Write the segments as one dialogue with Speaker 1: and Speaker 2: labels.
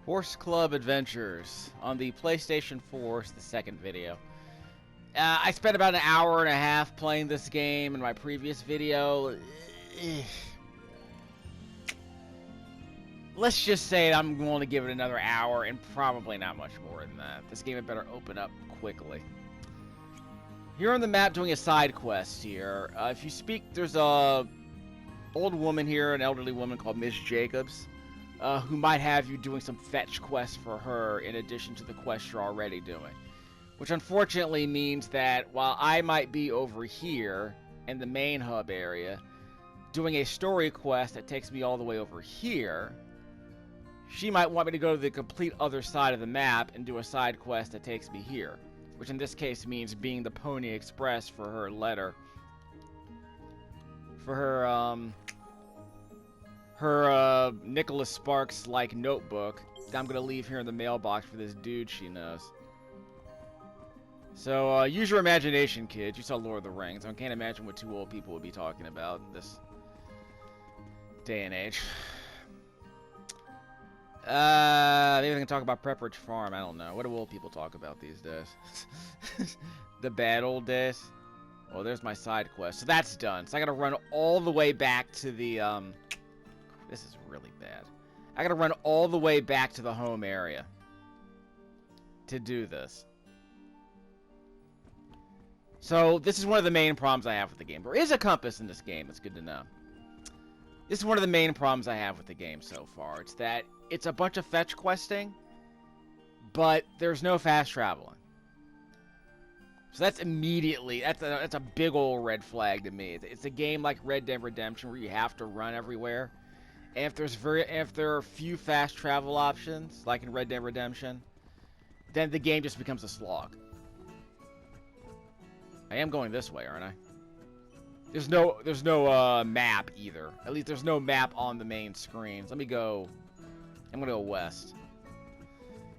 Speaker 1: Horse Club Adventures on the PlayStation 4 is the second video. I spent about an hour and a half playing this game in my previous video. Let's just say I'm going to give it another hour and probably not much more than that. This game had better open up quickly. You're on the map doing a side quest here. If you speak, there's a old woman here, an elderly woman called Miss Jacobs, who might have you doing some fetch quests for her in addition to the quests you're already doing. Which unfortunately means that while I might be over here in the main hub area doing a story quest that takes me all the way over here, she might want me to go to the complete other side of the map and do a side quest that takes me here. Which in this case means being the Pony Express for her letter. For her Nicholas Sparks-like notebook that I'm going to leave here in the mailbox for this dude she knows. So, use your imagination, kids. You saw Lord of the Rings. I can't imagine what two old people would be talking about in this day and age. Maybe they can talk about Pepperidge Farm. I don't know. What do old people talk about these days? The bad old days? Oh, there's my side quest. So that's done. So I gotta run all the way back to the, This is really bad. I gotta run all the way back to the home area to do this. So, this is one of the main problems I have with the game. There is a compass in this game. It's good to know. This is one of the main problems I have with the game so far. It's that it's a bunch of fetch questing, but there's no fast traveling. So that's immediately, that's a big old red flag to me. It's a game like Red Dead Redemption where you have to run everywhere. And if there are few fast travel options, like in Red Dead Redemption, then the game just becomes a slog. I am going this way, aren't I? There's no map either. At least there's no map on the main screen. So let me go. I'm gonna go west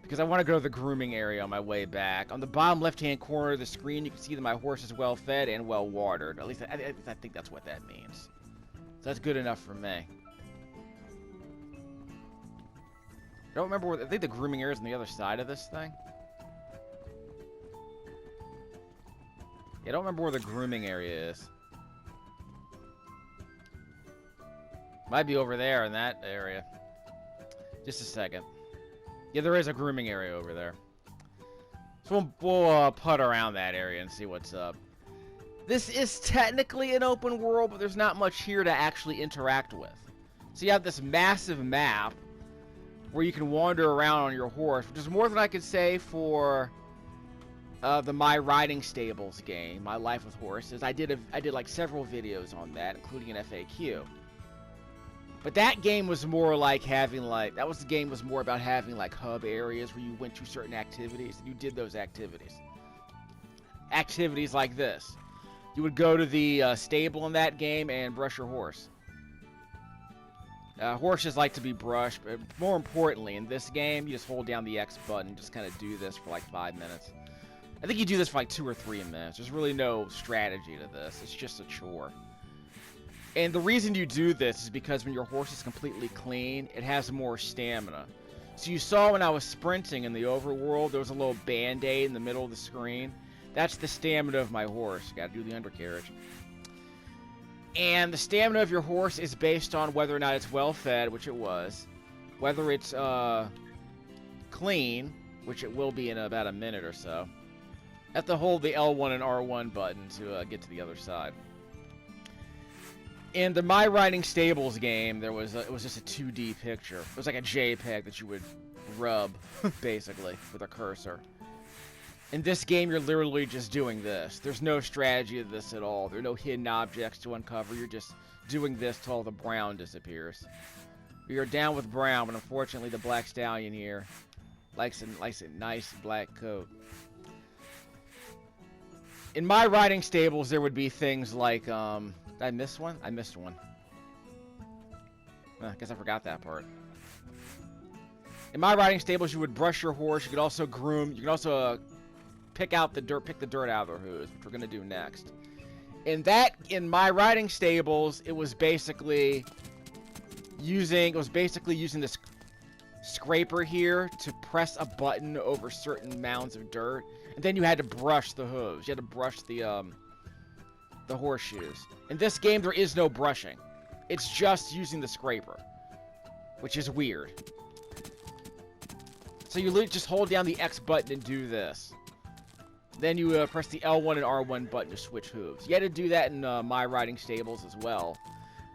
Speaker 1: because I want to go to the grooming area on my way back. On the bottom left-hand corner of the screen, you can see that my horse is well fed and well watered. At least I think that's what that means. So that's good enough for me. I don't remember where. I think the grooming area is on the other side of this thing. I don't remember where the grooming area is. Might be over there in that area. Just a second. Yeah, there is a grooming area over there. So we'll putt around that area and see what's up. This is technically an open world, but there's not much here to actually interact with. So you have this massive map where you can wander around on your horse, which is more than I could say for the My Riding Stables game, My Life with Horses. I did like several videos on that, including an FAQ. But that game was more like having like, the game was more about having like hub areas where you went to certain activities and you did those activities. Activities like this. You would go to the stable in that game and brush your horse. Horses like to be brushed, but more importantly, in this game, you just hold down the X button and just kind of do this for like 5 minutes. I think you do this for like 2 or 3 minutes. There's really no strategy to this. It's just a chore. And the reason you do this is because when your horse is completely clean, it has more stamina. So you saw when I was sprinting in the overworld, there was a little band-aid in the middle of the screen. That's the stamina of my horse. Gotta do the undercarriage. And the stamina of your horse is based on whether or not it's well fed, which it was. Whether it's clean, which it will be in about a minute or so. I have to hold the L1 and R1 button to get to the other side. In the My Riding Stables game, it was just a 2D picture. It was like a JPEG that you would rub, basically, with a cursor. In this game, you're literally just doing this. There's no strategy to this at all. There are no hidden objects to uncover. You're just doing this till all the brown disappears. We are down with brown, but unfortunately the black stallion here likes a nice black coat. In My Riding Stables, there would be things like, did I miss one? I missed one. I guess I forgot that part. In My Riding Stables, you would brush your horse. You could also groom. You could also pick the dirt out of their hooves, which we're gonna do next. In My Riding Stables, it was basically using this scraper here to press a button over certain mounds of dirt, and then you had to brush the hooves. You had to brush the horseshoes. In this game, there is no brushing. It's just using the scraper, which is weird. So you just hold down the X button and do this. Then you press the L1 and R1 button to switch hooves. You had to do that in My Riding Stables as well.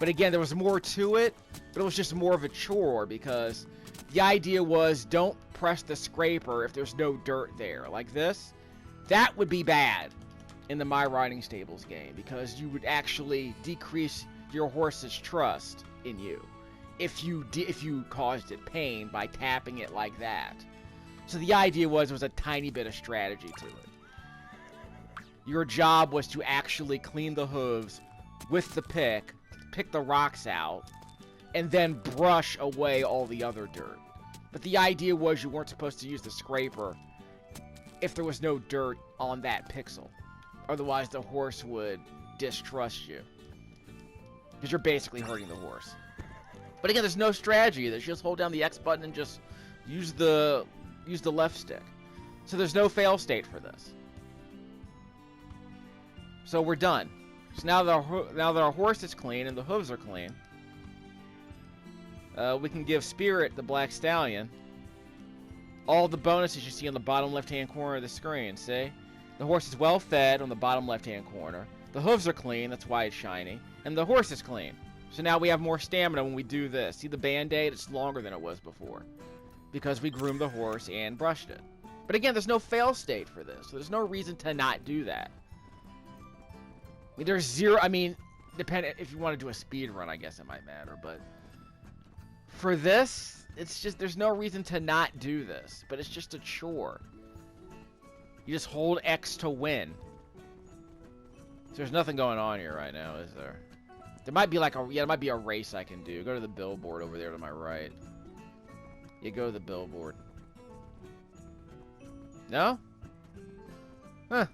Speaker 1: But again, there was more to it, but it was just more of a chore because the idea was don't press the scraper if there's no dirt there. Like this, that would be bad in the My Riding Stables game because you would actually decrease your horse's trust in you if you caused it pain by tapping it like that. So the idea was there was a tiny bit of strategy to it. Your job was to actually clean the hooves with the pick the rocks out, and then brush away all the other dirt. But the idea was you weren't supposed to use the scraper if there was no dirt on that pixel. Otherwise, the horse would distrust you. Because you're basically hurting the horse. But again, there's no strategy. There's just hold down the X button and just use the left stick. So there's no fail state for this. So we're done. So now that our horse is clean and the hooves are clean, we can give Spirit, the Black Stallion, all the bonuses you see on the bottom left-hand corner of the screen. See? The horse is well fed on the bottom left-hand corner. The hooves are clean, that's why it's shiny. And the horse is clean. So now we have more stamina when we do this. See the Band-Aid? It's longer than it was before. Because we groomed the horse and brushed it. But again, there's no fail state for this. So there's no reason to not do that. I mean, there's zero, depending, if you want to do a speed run, I guess it might matter, but for this, it's just, there's no reason to not do this, but it's just a chore. You just hold X to win. So there's nothing going on here right now, is there? There might be like there might be a race I can do. Go to the billboard over there to my right. Yeah, go to the billboard. No? Huh.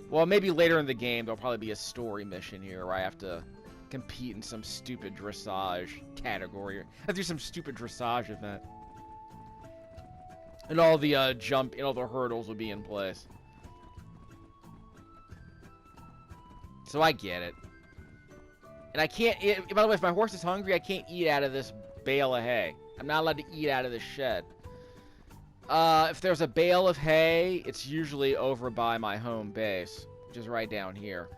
Speaker 1: Well, maybe later in the game, there'll probably be a story mission here where I have to compete in some stupid dressage category. I have to do some stupid dressage event. And all the all the hurdles will be in place. So I get it. And I can't, by the way, if my horse is hungry, I can't eat out of this bale of hay. I'm not allowed to eat out of this shed. If there's a bale of hay, it's usually over by my home base, which is right down here.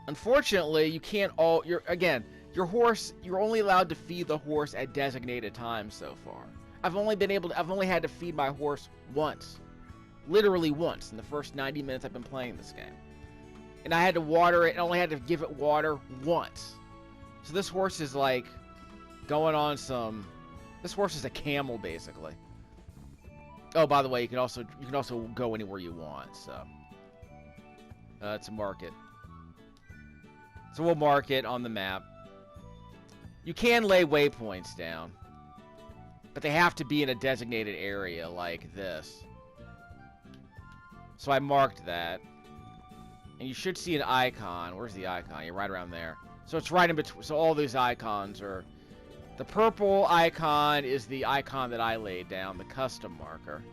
Speaker 1: Unfortunately, you can't your horse, you're only allowed to feed the horse at designated times so far. I've only had to feed my horse once. Literally once in the first 90 minutes I've been playing this game. And I had to water it, and only had to give it water once. So this horse is like going on some... This horse is a camel, basically. Oh, by the way, you can also go anywhere you want, so... it's a market. So we'll mark it on the map. You can lay waypoints down. But they have to be in a designated area like this. So I marked that. And you should see an icon. Where's the icon? You're right around there. So it's right in between. So all these icons are... The purple icon is the icon that I laid down, the custom marker.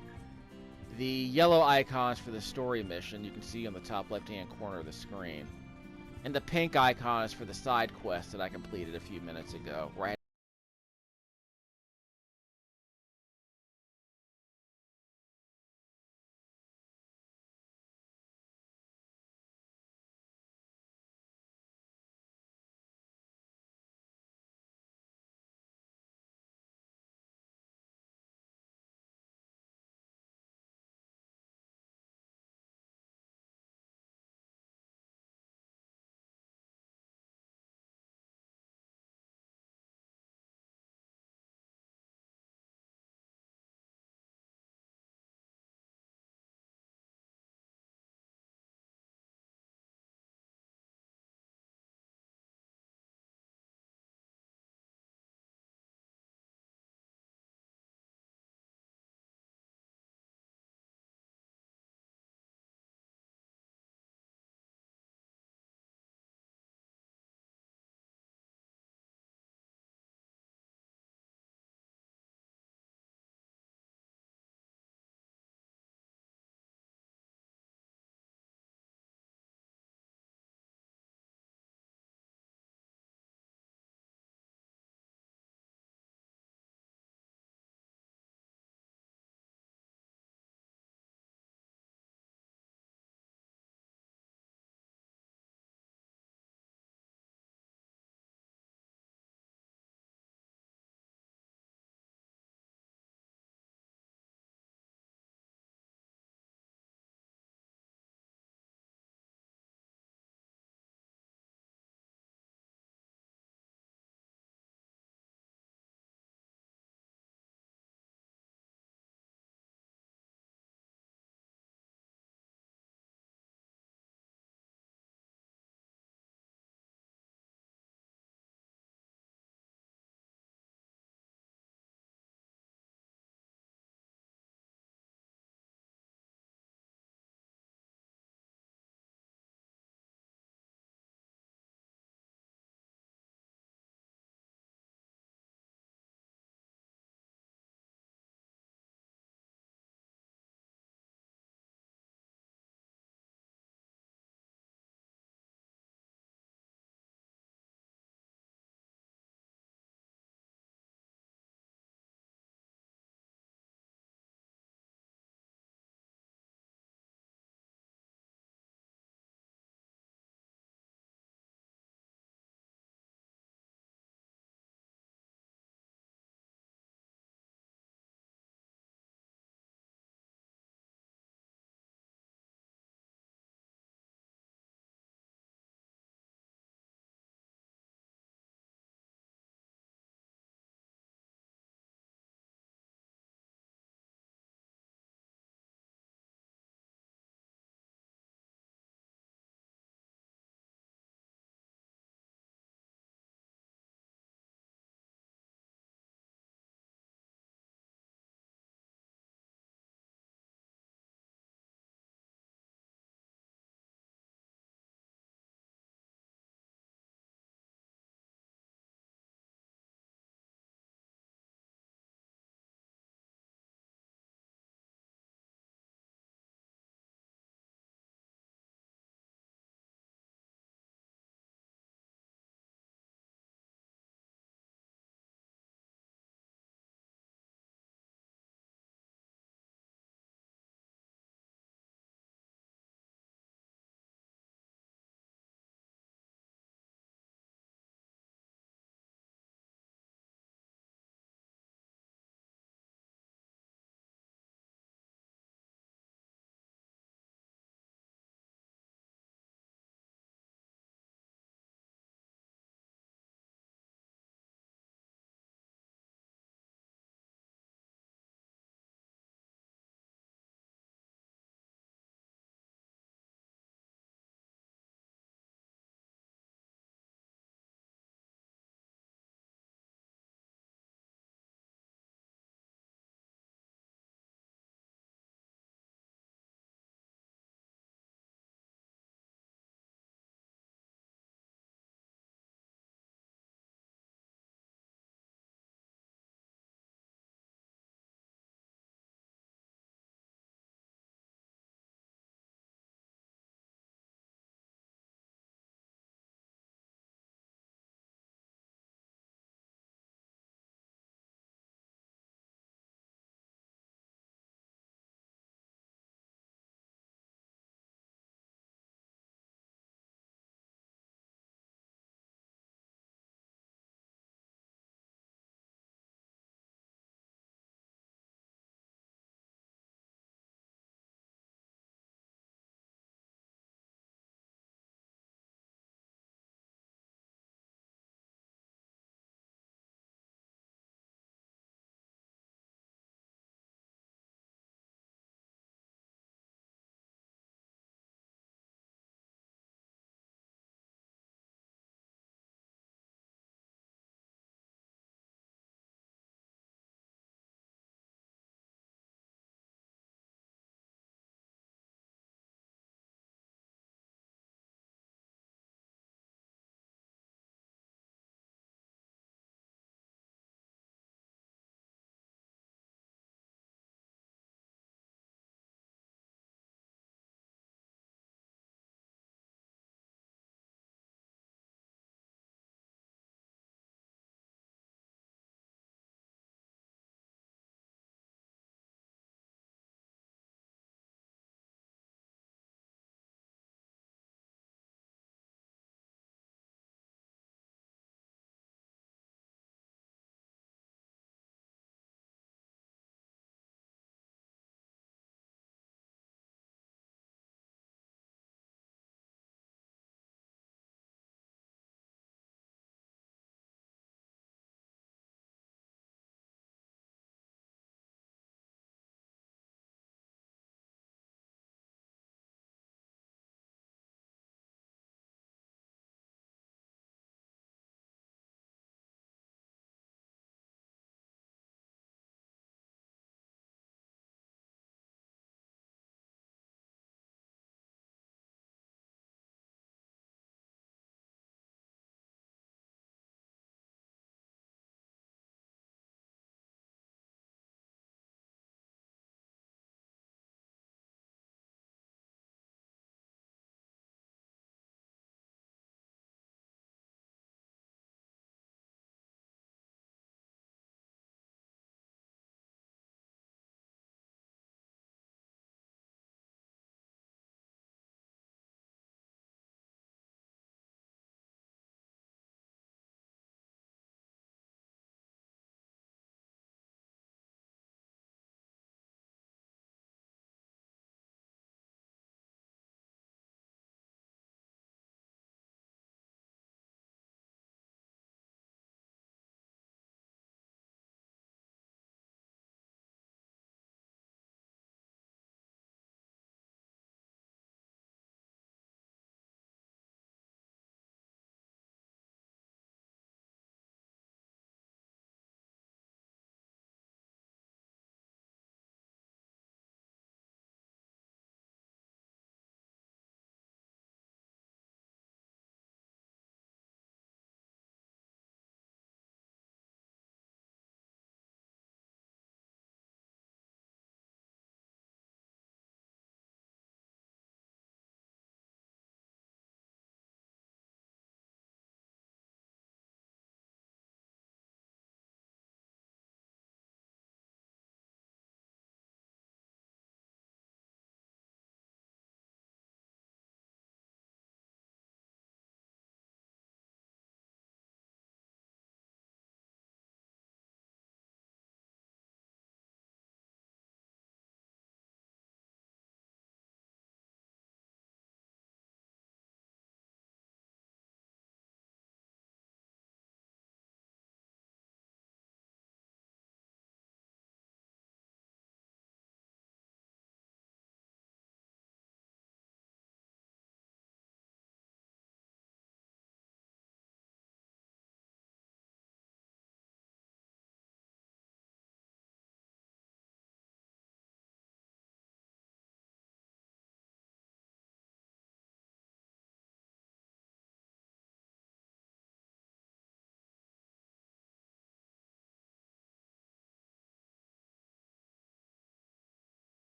Speaker 1: The yellow icon is for the story mission, you can see on the top left-hand corner of the screen. And the pink icon is for the side quest that I completed a few minutes ago, where I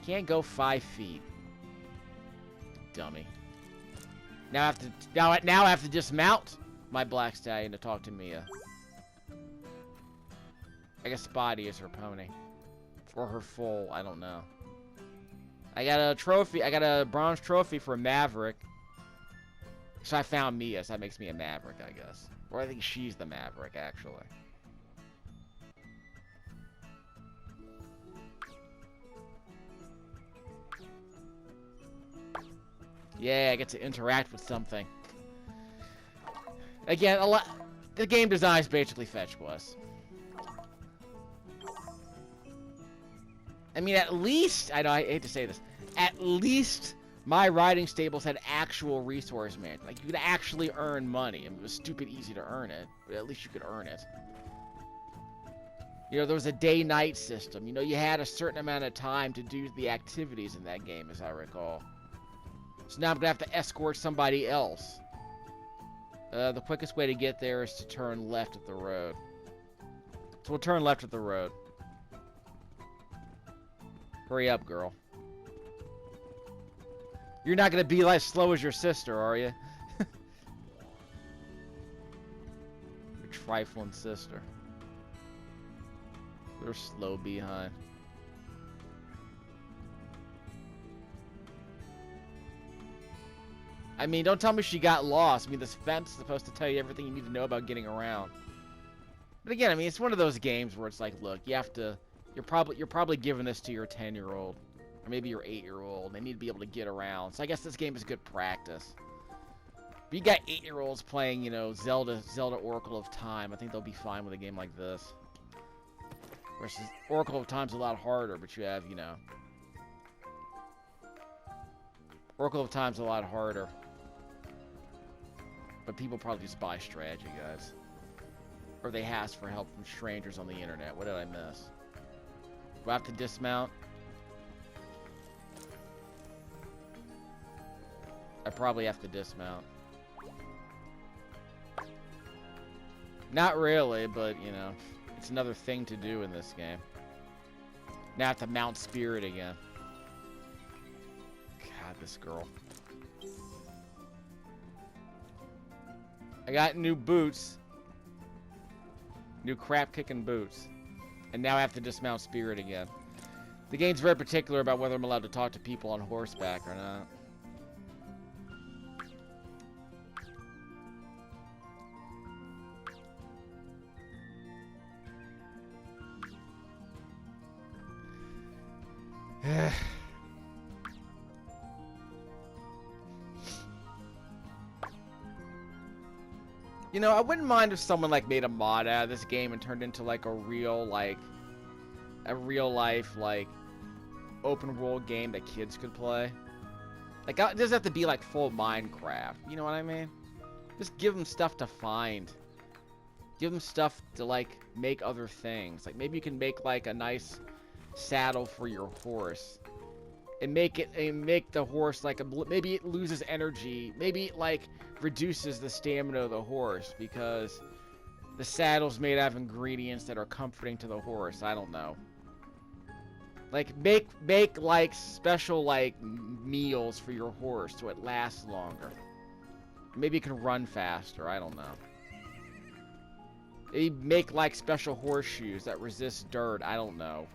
Speaker 1: Can't go 5 feet. Dummy. Now I have to dismount my black stallion to talk to Mia. I guess Spotty is her pony. Or her foal, I don't know. I got a trophy, I got a bronze trophy for Maverick. So I found Mia, so that makes me a Maverick, I guess. Or I think she's the Maverick, actually. Yeah, I get to interact with something. Again, the game design is basically Fetch Quest. I mean, at least, I know I hate to say this, at least my riding stables had actual resource management. Like, you could actually earn money. I mean, it was stupid easy to earn it, but at least you could earn it. You know, there was a day-night system. You know, you had a certain amount of time to do the activities in that game, as I recall. So now I'm going to have to escort somebody else. The quickest way to get there is to turn left at the road. So we'll turn left at the road. Hurry up, girl. You're not going to be like slow as your sister, are you? Your trifling sister. They're slow behind. I mean, don't tell me she got lost. I mean, this fence is supposed to tell you everything you need to know about getting around. But again, I mean, it's one of those games where it's like, look, you have to... You're probably giving this to your 10-year-old. Or maybe your 8-year-old. They need to be able to get around. So I guess this game is good practice. But you got 8-year-olds playing, you know, Zelda Oracle of Time. I think they'll be fine with a game like this. Versus Oracle of Time's a lot harder, but you have, you know... Oracle of Time's a lot harder. But people probably just buy strategy guides. Or they ask for help from strangers on the internet. What did I miss? Do I have to dismount? I probably have to dismount. Not really, but, you know, it's another thing to do in this game. Now I have to mount Spirit again. God, this girl. I got new boots. New crap-kicking boots. And now I have to dismount Spirit again. The game's very particular about whether I'm allowed to talk to people on horseback or not. You know, I wouldn't mind if someone, like, made a mod out of this game and turned into, like, a real life, like, open world game that kids could play. Like, it doesn't have to be, like, full Minecraft. You know what I mean? Just give them stuff to find. Give them stuff to, like, make other things. Like, maybe you can make, like, a nice saddle for your horse. And make the horse, like, maybe it loses energy. Maybe it, like, reduces the stamina of the horse because the saddle's made out of ingredients that are comforting to the horse. I don't know. Like, make like, special, like, meals for your horse so it lasts longer. Maybe it can run faster. I don't know. Maybe make, like, special horseshoes that resist dirt. I don't know.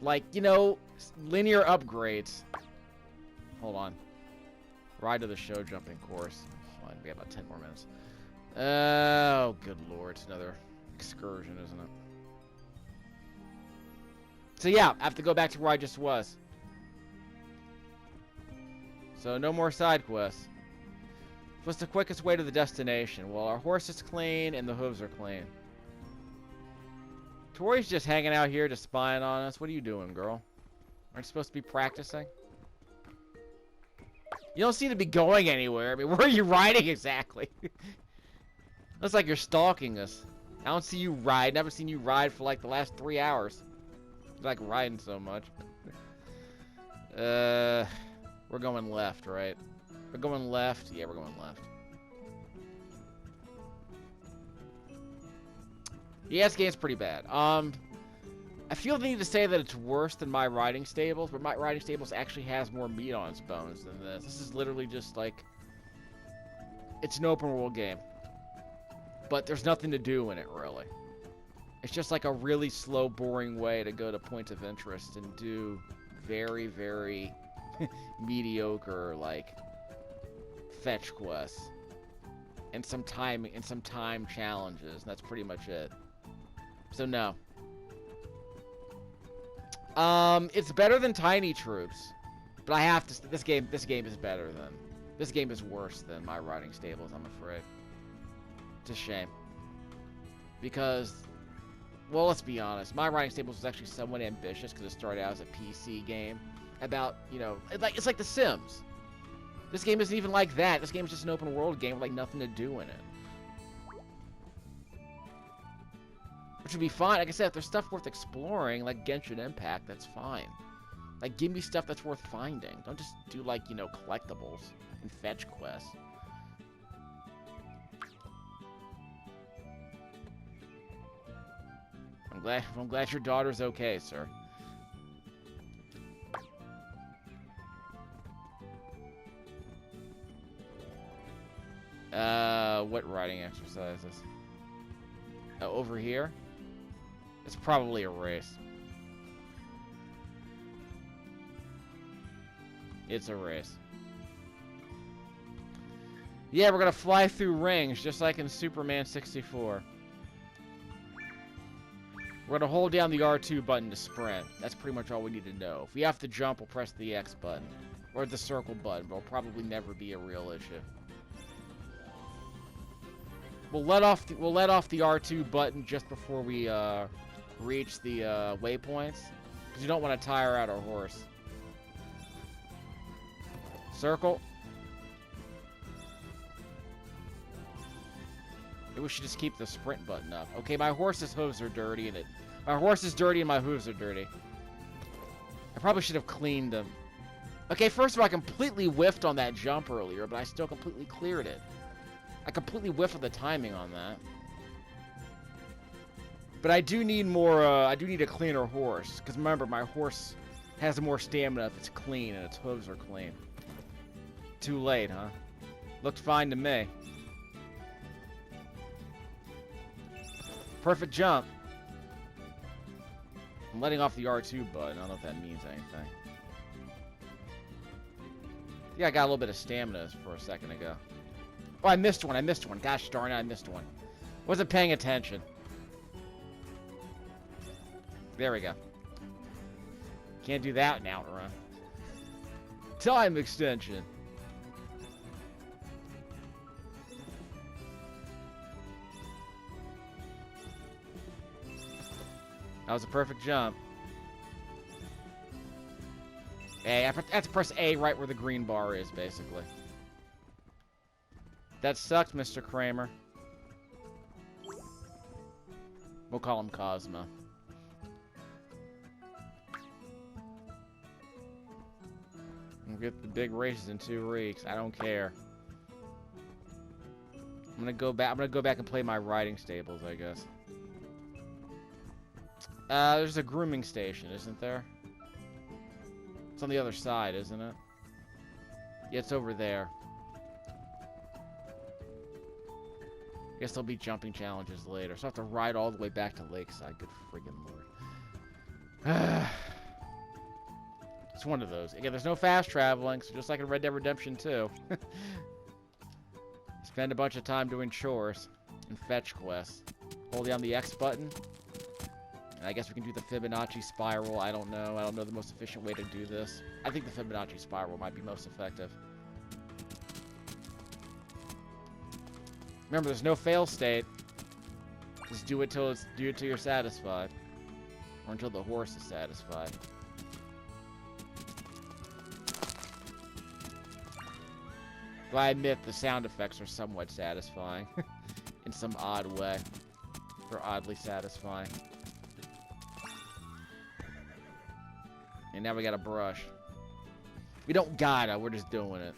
Speaker 1: Like, you know, linear upgrades. Hold on. Ride to the show jumping course. Fine, we got about 10 more minutes. Oh, good lord. It's another excursion, isn't it? So, yeah, I have to go back to where I just was. So, no more side quests. What's the quickest way to the destination? Well, our horse is clean and the hooves are clean. Tori's just hanging out here, just spying on us. What are you doing, girl? Aren't you supposed to be practicing? You don't seem to be going anywhere. I mean, where are you riding exactly? Looks like you're stalking us. I don't see you ride. Never seen you ride for like the last 3 hours. You like riding so much. We're going left, right? We're going left. Yeah, we're going left. Yeah, this game's pretty bad. I feel the need to say that it's worse than My Riding Stables, but My Riding Stables actually has more meat on its bones than this. This is literally just like... It's an open world game. But there's nothing to do in it, really. It's just like a really slow, boring way to go to points of interest and do very, very mediocre, like, fetch quests. And some time challenges, and that's pretty much it. So no. It's better than Tiny Troops, but I have to. This game is better than. This game is worse than My Riding Stables, I'm afraid. It's a shame. Because, well, let's be honest. My Riding Stables was actually somewhat ambitious because it started out as a PC game about, you know, it's like The Sims. This game isn't even like that. This game is just an open world game with like nothing to do in it. Which would be fine. Like I said, if there's stuff worth exploring, like Genshin Impact, that's fine. Like, give me stuff that's worth finding. Don't just do, like, you know, collectibles and fetch quests. I'm glad your daughter's okay, sir. What riding exercises? Over here? It's probably a race. It's a race. Yeah, we're gonna fly through rings, just like in Superman 64. We're gonna hold down the R2 button to sprint. That's pretty much all we need to know. If we have to jump, we'll press the X button. Or the circle button, but it'll probably never be a real issue. We'll let off the R2 button just before we reach the waypoints, because you don't want to tire out our horse. Circle. Maybe we should just keep the sprint button up. Okay, my horse's hooves are dirty, and my horse is dirty and my hooves are dirty. I probably should have cleaned them. Okay, first of all, I completely whiffed on that jump earlier, but I still completely cleared it. I completely whiffed of the timing on that. But I do need more, I do need a cleaner horse. Because remember, my horse has more stamina if it's clean and its hooves are clean. Too late, huh? Looked fine to me. Perfect jump. I'm letting off the R2 button. I don't know if that means anything. Yeah, I got a little bit of stamina for a second ago. Oh, I missed one. Gosh darn it, I missed one. Wasn't paying attention. There we go. Can't do that now to run. Time extension. That was a perfect jump. A, I have to press A right where the green bar is, basically. That sucked, Mr. Kramer. We'll call him Cosmo. We'll get the big races in 2 weeks. I don't care. I'm gonna go back and play my riding stables, I guess. There's a grooming station, isn't there? It's on the other side, isn't it? Yeah, it's over there. Guess there'll be jumping challenges later, so I have to ride all the way back to Lakeside. Good friggin' lord. It's one of those. Again, there's no fast traveling, so just like in Red Dead Redemption 2. Spend a bunch of time doing chores and fetch quests. Hold down the X button. And I guess we can do the Fibonacci spiral. I don't know. I don't know the most efficient way to do this. I think the Fibonacci spiral might be most effective. Remember, there's no fail state. Just do it till you're satisfied. Or until the horse is satisfied. Though I admit the sound effects are somewhat satisfying. In some odd way. They're oddly satisfying. And now we got a brush. We don't gotta, we're just doing it.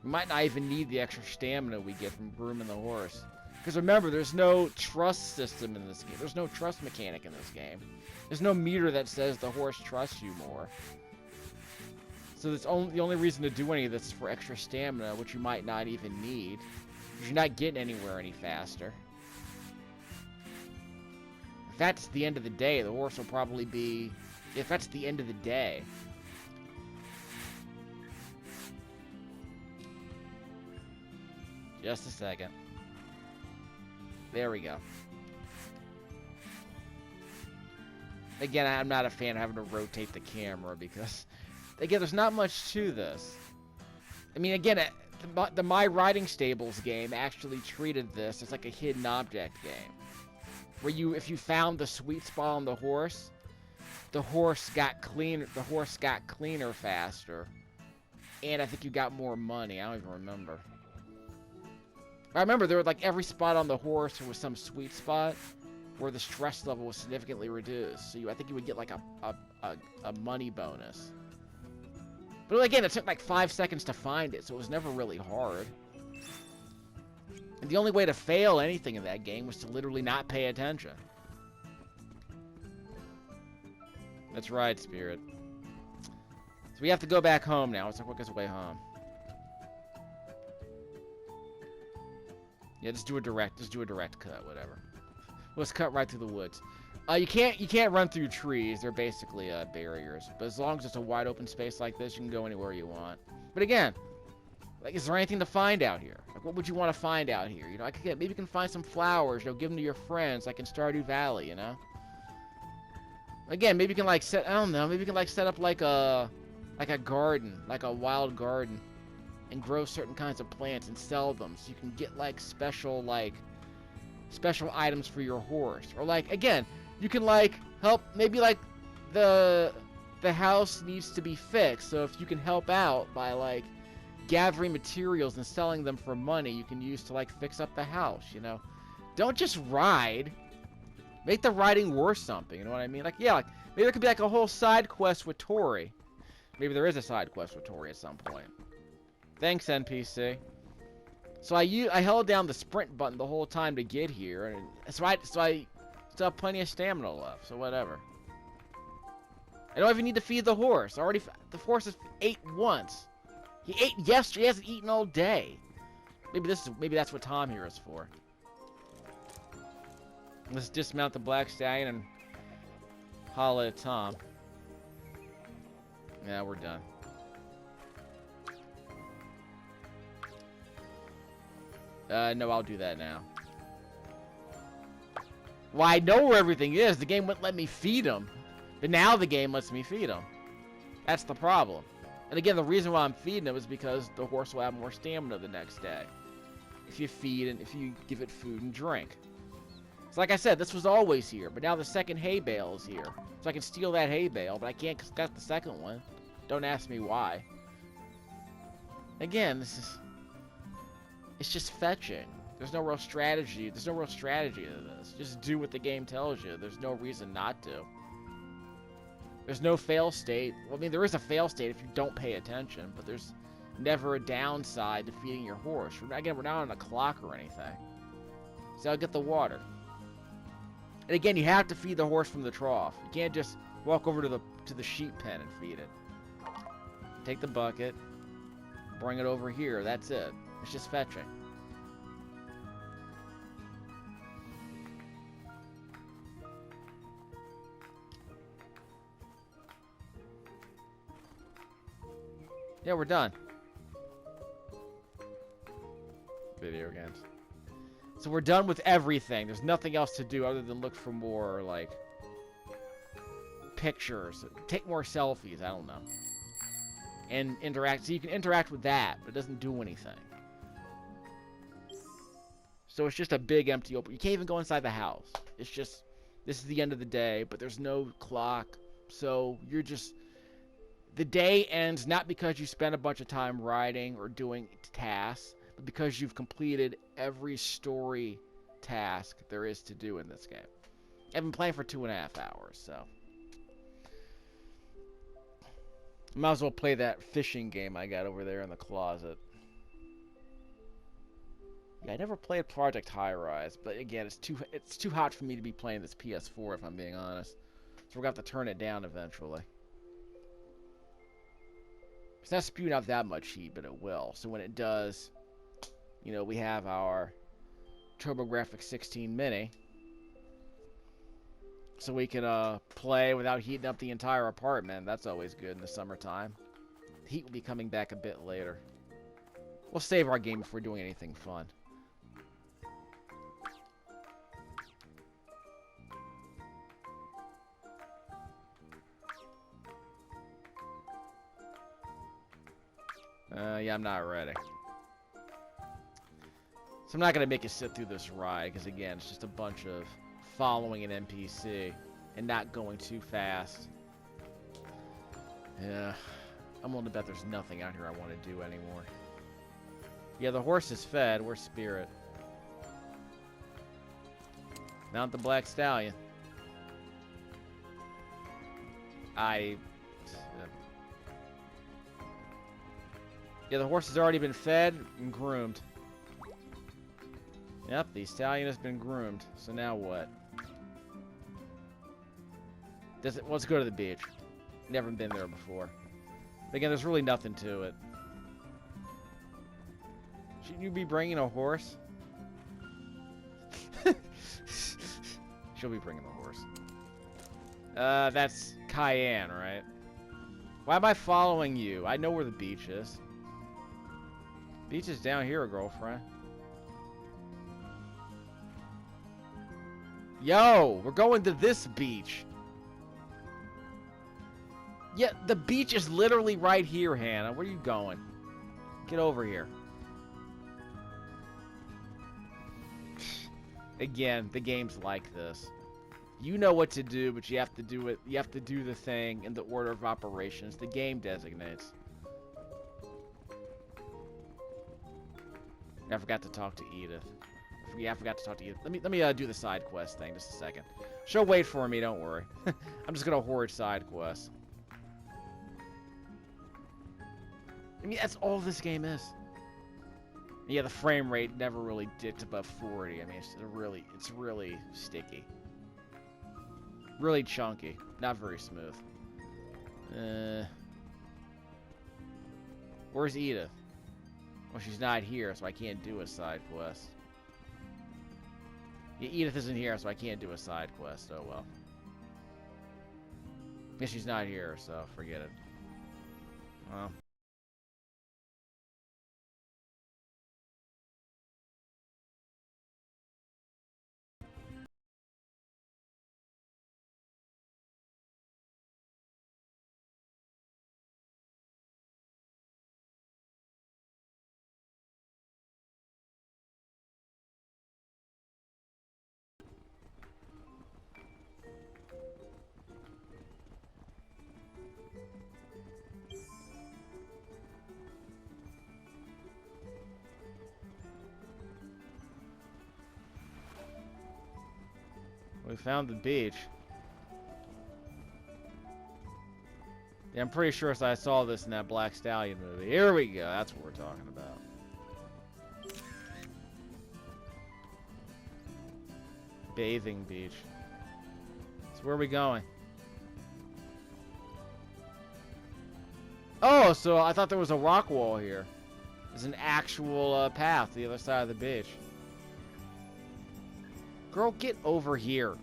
Speaker 1: We might not even need the extra stamina we get from grooming the horse. Because remember, there's no trust system in this game. There's no trust mechanic in this game. There's no meter that says the horse trusts you more. So the only reason to do any of this is for extra stamina, which you might not even need. Because you're not getting anywhere any faster. If that's the end of the day, the horse will probably be... If that's the end of the day... Just a second. There we go. Again, I'm not a fan of having to rotate the camera because, again, there's not much to this. I mean, again, the My Riding Stables game actually treated this as like a hidden object game. Where if you found the sweet spot on the horse got cleaner faster. And I think you got more money. I don't even remember. I remember there were like every spot on the horse there was some sweet spot where the stress level was significantly reduced. So I think you would get like a money bonus. But again, it took like 5 seconds to find it, so it was never really hard. And the only way to fail anything in that game was to literally not pay attention. That's right, Spirit. So we have to go back home now. It's the quickest way home. Yeah, just do a direct cut, whatever. Let's cut right through the woods. You can't run through trees. They're basically barriers. But as long as it's a wide open space like this, you can go anywhere you want. But again, like, is there anything to find out here? Like, what would you want to find out here? You know, maybe you can find some flowers. You know, give them to your friends, like in Stardew Valley. You know. Again, maybe you can like set. I don't know. Maybe you can like set up like a garden, like a wild garden, and grow certain kinds of plants and sell them, so you can get like special items for your horse. Or like, again, you can like help, maybe like the house needs to be fixed, so if you can help out by like gathering materials and selling them for money you can use to like fix up the house, you know. Don't just ride. Make the riding worth something, you know what I mean? Like, yeah, like maybe there could be like a whole side quest with Tori. Maybe there is a side quest with Tori at some point. Thanks, NPC. So I held down the sprint button the whole time to get here, and so I still have plenty of stamina left. So whatever. I don't even need to feed the horse. The horse has ate once. He ate yesterday. He hasn't eaten all day. Maybe that's what Tom here is for. Let's dismount the Black Stallion and holla at Tom. Yeah, we're done. No, I'll do that now. Well, I know where everything is. The game wouldn't let me feed him. But now the game lets me feed him. That's the problem. And again, the reason why I'm feeding him is because the horse will have more stamina the next day. If you feed and if you give it food and drink. So like I said, this was always here. But now the second hay bale is here. So I can steal that hay bale, but I can't because I got the second one. Don't ask me why. Again, it's just fetching. There's no real strategy. There's no real strategy to this. Just do what the game tells you. There's no reason not to. There's no fail state. Well, I mean, there is a fail state if you don't pay attention, but there's never a downside to feeding your horse. Again, we're not on a clock or anything. So I'll get the water. And again, you have to feed the horse from the trough. You can't just walk over to the sheep pen and feed it. Take the bucket, bring it over here. That's it. It's just fetching. Yeah, we're done. Video games. So we're done with everything. There's nothing else to do other than look for more, like, pictures. Take more selfies, I don't know. And interact. So you can interact with that, but it doesn't do anything. So it's just a big empty open. You can't even go inside the house. It's just, this is the end of the day, but there's no clock. So you're just, the day ends not because you spent a bunch of time riding or doing tasks, but because you've completed every story task there is to do in this game. I've been playing for 2.5 hours, so. Might as well play that fishing game I got over there in the closet. Yeah, I never played Project High Rise, but again, it's too hot for me to be playing this PS4 if I'm being honest. So we're gonna have to turn it down eventually. It's not spewing out that much heat, but it will. So when it does, you know, we have our TurboGrafx-16 Mini, so we can play without heating up the entire apartment. That's always good in the summertime. The heat will be coming back a bit later. We'll save our game if we're doing anything fun. Yeah, I'm not ready. So I'm not going to make you sit through this ride, because again, it's just a bunch of following an NPC and not going too fast. Yeah, I'm willing to bet there's nothing out here I want to do anymore. Yeah, the horse is fed. We're Spirit. Mount the Black Stallion. Yeah, the horse has already been fed and groomed. Yep, the stallion has been groomed. So now what? Let's go to the beach. Never been there before. But again, there's really nothing to it. Shouldn't you be bringing a horse? She'll be bringing the horse. That's Cayenne, right? Why am I following you? I know where the beach is. Beach is down here, girlfriend. Yo, we're going to this beach. Yeah, the beach is literally right here, Hannah. Where are you going? Get over here. Again, the game's like this. You know what to do, but you have to do it. You have to do the thing in the order of operations the game designates. I forgot to talk to Edith. Yeah, I forgot to talk to Edith. Let me do the side quest thing just a second. She'll wait for me, don't worry. I'm just gonna hoard side quests. I mean, that's all this game is. Yeah, the frame rate never really dipped above 40. I mean, it's really sticky. Really chunky. Not very smooth. Where's Edith? Well, she's not here, so I can't do a side quest. Yeah, Edith isn't here, so I can't do a side quest. Oh, well. Yeah, she's not here, so forget it. Well. We found the beach. Yeah, I'm pretty sure I saw this in that Black Stallion movie. Here we go. That's what we're talking about. Bathing beach. So where are we going? Oh, so I thought there was a rock wall here. There's an actual path to the other side of the beach. Girl, get over here.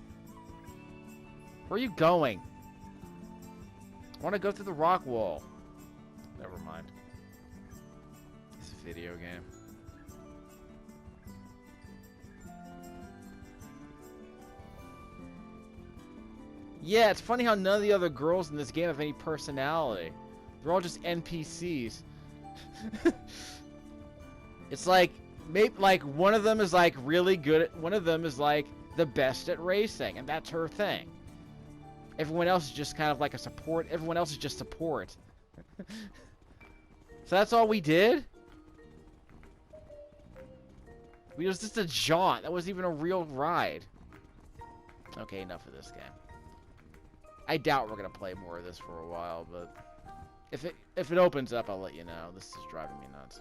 Speaker 1: Where are you going? I want to go through the rock wall. Never mind. It's a video game. Yeah, it's funny how none of the other girls in this game have any personality. They're all just NPCs. It's like, maybe like one of them is like really good at, one of them is like the best at racing, and that's her thing. Everyone else is just kind of like a support. Everyone else is just support. So that's all we did? It was just a jaunt. That wasn't even a real ride. Okay, enough of this game. I doubt we're gonna play more of this for a while, but if it opens up, I'll let you know. This is driving me nuts.